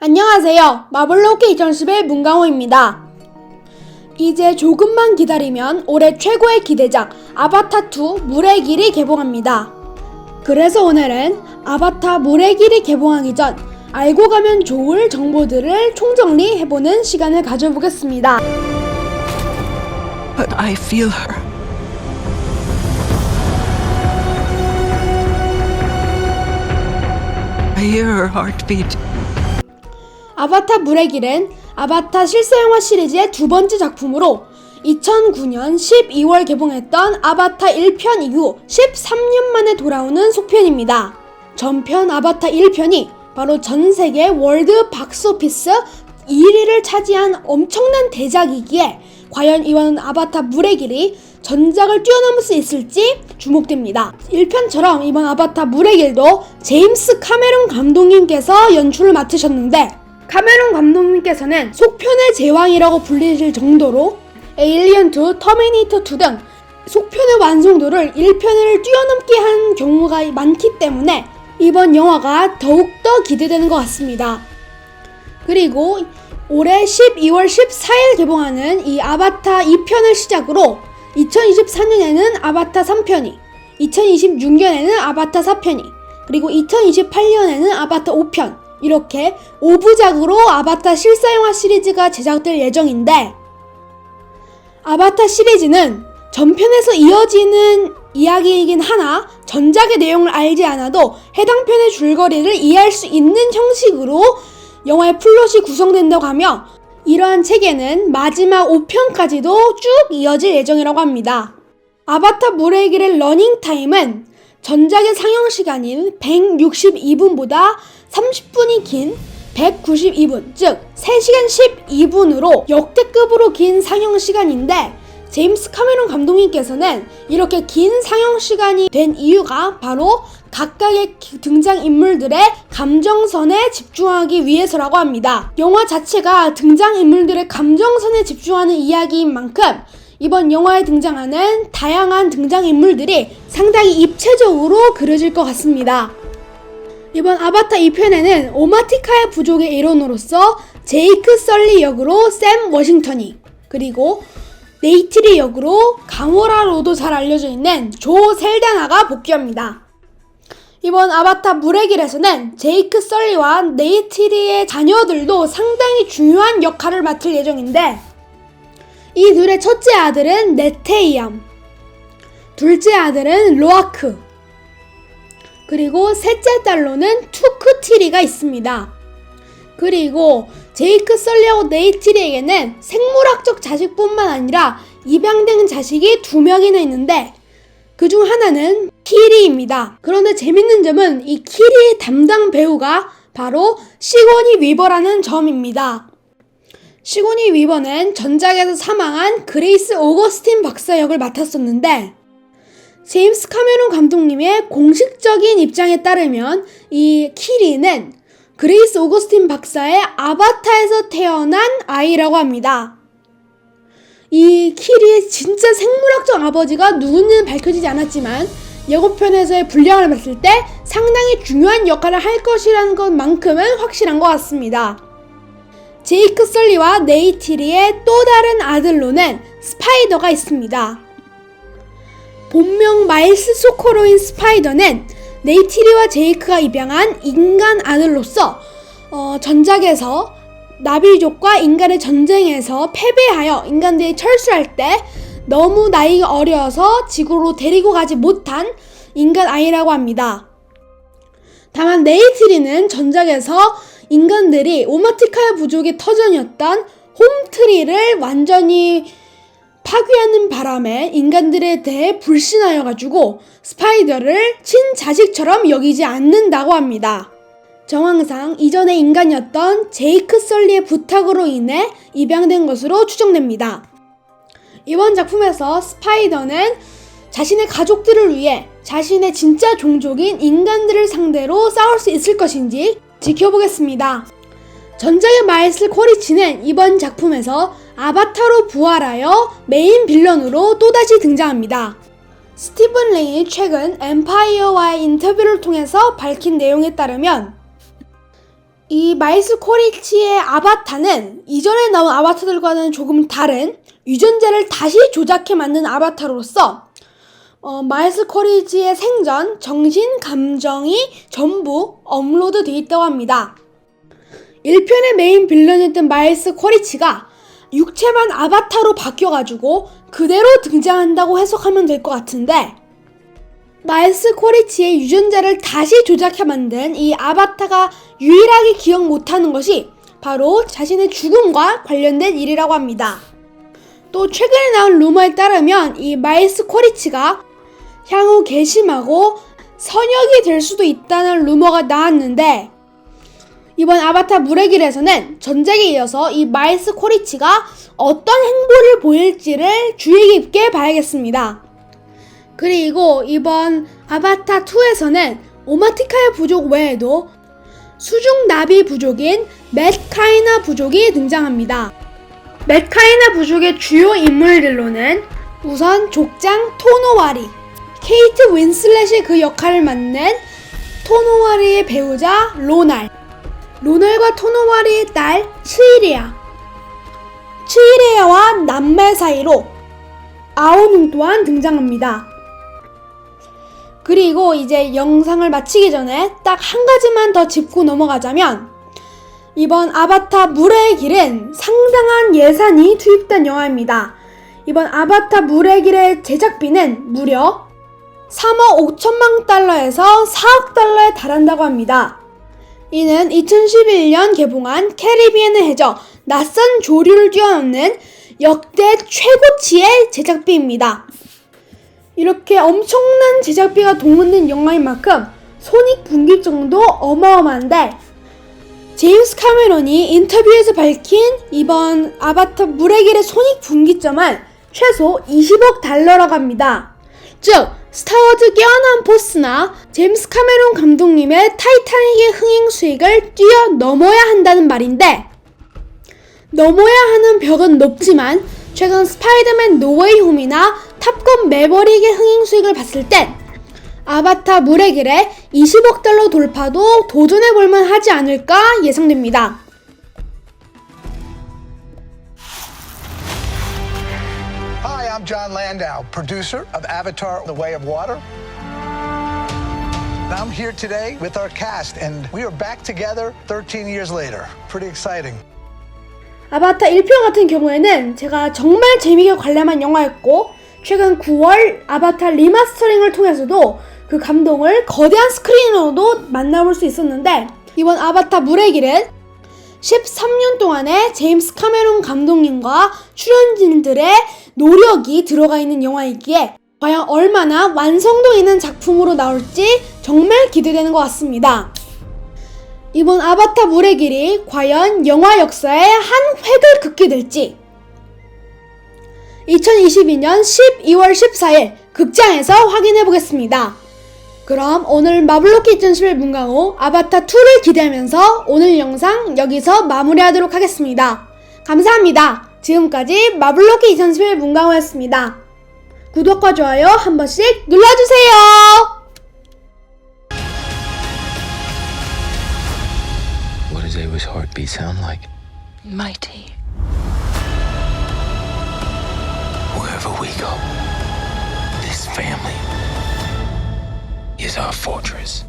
안녕하세요. 마블로키 2011 문강호입니다. 이제 조금만 기다리면 올해 최고의 기대작 아바타2 물의 길이 개봉합니다. 그래서 오늘은 아바타 물의 길이 개봉하기 전 알고 가면 좋을 정보들을 총정리해보는 시간을 가져보겠습니다. But I feel her. I hear her heartbeat. 아바타 물의 길은 아바타 실사영화 시리즈의 두 번째 작품으로 2009년 12월 개봉했던 아바타 1편 이후 13년 만에 돌아오는 속편입니다. 전편 아바타 1편이 바로 전세계 월드 박스오피스 1위를 차지한 엄청난 대작이기에 과연 이번 아바타 물의 길이 전작을 뛰어넘을 수 있을지 주목됩니다. 1편처럼 이번 아바타 물의 길도 제임스 카메론 감독님께서 연출을 맡으셨는데 카메론 감독님께서는 속편의 제왕이라고 불리실 정도로 에일리언2, 터미네이터2 등 속편의 완성도를 1편을 뛰어넘게 한 경우가 많기 때문에 이번 영화가 더욱더 기대되는 것 같습니다. 그리고 올해 12월 14일 개봉하는 이 아바타 2편을 시작으로 2024년에는 아바타 3편이, 2026년에는 아바타 4편이, 그리고 2028년에는 아바타 5편 이렇게 5부작으로 아바타 실사영화 시리즈가 제작될 예정인데 아바타 시리즈는 전편에서 이어지는 이야기이긴 하나 전작의 내용을 알지 않아도 해당 편의 줄거리를 이해할 수 있는 형식으로 영화의 플롯이 구성된다고 하며 이러한 체계는 마지막 5편까지도 쭉 이어질 예정이라고 합니다. 아바타 물의 길의 러닝타임은 전작의 상영시간인 162분보다 30분이 긴 192분, 즉 3시간 12분으로 역대급으로 긴 상영시간인데 제임스 카메론 감독님께서는 이렇게 긴 상영시간이 된 이유가 바로 각각의 등장인물들의 감정선에 집중하기 위해서라고 합니다. 영화 자체가 등장인물들의 감정선에 집중하는 이야기인 만큼 이번 영화에 등장하는 다양한 등장인물들이 상당히 입체적으로 그려질 것 같습니다. 이번 아바타 2편에는 오마티카의 부족의 일원으로서 제이크 설리 역으로 샘 워싱턴이, 그리고 네이트리 역으로 가모라로도 잘 알려져 있는 조 셀다나가 복귀합니다. 이번 아바타 물의 길에서는 제이크 설리와 네이트리의 자녀들도 상당히 중요한 역할을 맡을 예정인데 이 둘의 첫째 아들은 네테이암, 둘째 아들은 로아크, 그리고 셋째 딸로는 투크티리가 있습니다. 그리고 제이크 설리하고 네이트리에게는 생물학적 자식뿐만 아니라 입양된 자식이 2명이나 있는데 그중 하나는 키리입니다. 그런데 재밌는 점은 이 키리의 담당 배우가 바로 시고니 위버라는 점입니다. 시고니 위버는 전작에서 사망한 그레이스 오거스틴 박사 역을 맡았었는데 제임스 카메론 감독님의 공식적인 입장에 따르면 이 키리는 그레이스 오거스틴 박사의 아바타에서 태어난 아이라고 합니다. 이 키리의 진짜 생물학적 아버지가 누구는 밝혀지지 않았지만 예고편에서의 분량을 봤을 때 상당히 중요한 역할을 할 것이라는 것만큼은 확실한 것 같습니다. 제이크 설리와 네이트리의 또 다른 아들로는 스파이더가 있습니다. 본명 마일스 소코로인 스파이더는 네이트리와 제이크가 입양한 인간 아들로서 전작에서 나비족과 인간의 전쟁에서 패배하여 인간들이 철수할 때 너무 나이가 어려서 지구로 데리고 가지 못한 인간 아이라고 합니다. 다만 네이트리는 전작에서 인간들이 오마티카의 부족의 터전이었던 홈트리를 완전히 파괴하는 바람에 인간들에 대해 불신하여가지고 스파이더를 친자식처럼 여기지 않는다고 합니다. 정황상 이전의 인간이었던 제이크 설리의 부탁으로 인해 입양된 것으로 추정됩니다. 이번 작품에서 스파이더는 자신의 가족들을 위해 자신의 진짜 종족인 인간들을 상대로 싸울 수 있을 것인지 지켜보겠습니다. 전작의 마일스 코리치는 이번 작품에서 아바타로 부활하여 메인 빌런으로 또다시 등장합니다. 스티븐 레인이 최근 엠파이어와의 인터뷰를 통해서 밝힌 내용에 따르면 이 마일스 코리치의 아바타는 이전에 나온 아바타들과는 조금 다른 유전자를 다시 조작해 만든 아바타로서 마일스 코리치의 생전, 정신, 감정이 전부 업로드 되어 있다고 합니다. 1편의 메인 빌런이었던 마일스 코리치가 육체만 아바타로 바뀌어가지고 그대로 등장한다고 해석하면 될 것 같은데, 마일스 코리치의 유전자를 다시 조작해 만든 이 아바타가 유일하게 기억 못하는 것이 바로 자신의 죽음과 관련된 일이라고 합니다. 또 최근에 나온 루머에 따르면 이 마일스 코리치가 향후 괘씸하고 선역이 될 수도 있다는 루머가 나왔는데, 이번 아바타 물의 길에서는 전작에 이어서 이 마일스 코리치가 어떤 행보를 보일지를 주의 깊게 봐야겠습니다. 그리고 이번 아바타 2에서는 오마티카의 부족 외에도 수중 나비 부족인 맷카이나 부족이 등장합니다. 맷카이나 부족의 주요 인물들로는 우선 족장 토노와리, 케이트 윈슬렛이 그 역할을 맡는 토노와리의 배우자 로날과 토노와리의 딸 츠이레야와 남매 사이로 아오눈 또한 등장합니다. 그리고 이제 영상을 마치기 전에 딱 한 가지만 더 짚고 넘어가자면, 이번 아바타 물의 길은 상당한 예산이 투입된 영화입니다. 이번 아바타 물의 길의 제작비는 무려 3억 5천만 달러에서 4억 달러에 달한다고 합니다. 이는 2011년 개봉한 캐리비안의 해적 낯선 조류를 뛰어넘는 역대 최고치의 제작비입니다. 이렇게 엄청난 제작비가 동원된 영화인 만큼 손익분기점도 어마어마한데, 제임스 카메론이 인터뷰에서 밝힌 이번 아바타 물의 길의 손익분기점은 최소 20억 달러라고 합니다. 즉 스타워즈 깨어난 포스나 제임스 카메론 감독님의 타이타닉의 흥행 수익을 뛰어넘어야 한다는 말인데, 넘어야 하는 벽은 높지만 최근 스파이더맨 노웨이 홈이나 탑건 매버릭의 흥행 수익을 봤을 땐 아바타 물의 길에 20억 달러 돌파도 도전해볼만 하지 않을까 예상됩니다. Hi, I'm John Landau, producer of Avatar: The Way of Water. And I'm here today with our cast, and we are back together 13 years later. Pretty exciting. 아바타 1편 같은 경우에는 제가 정말 재미있게 관람한 영화였고, 최근 9월 아바타 리마스터링을 통해서도 그 감동을 거대한 스크린으로도 만나볼 수 있었는데, 이번 아바타 물의 길은 13년 동안의 제임스 카메론 감독님과 출연진들의 노력이 들어가 있는 영화이기에 과연 얼마나 완성도 있는 작품으로 나올지 정말 기대되는 것 같습니다. 이번 아바타 물의 길이 과연 영화 역사에 한 획을 긋게 될지 2022년 12월 14일 극장에서 확인해 보겠습니다. 그럼 오늘 마블로키 2011 문강호 아바타 2를 기대하면서 오늘 영상 여기서 마무리하도록 하겠습니다. 감사합니다. 지금까지 마블로키 2011 문강호였습니다. 구독과 좋아요 한 번씩 눌러주세요. What does Ava's heartbeat sound like? Mighty. Wherever we go, this family is our fortress.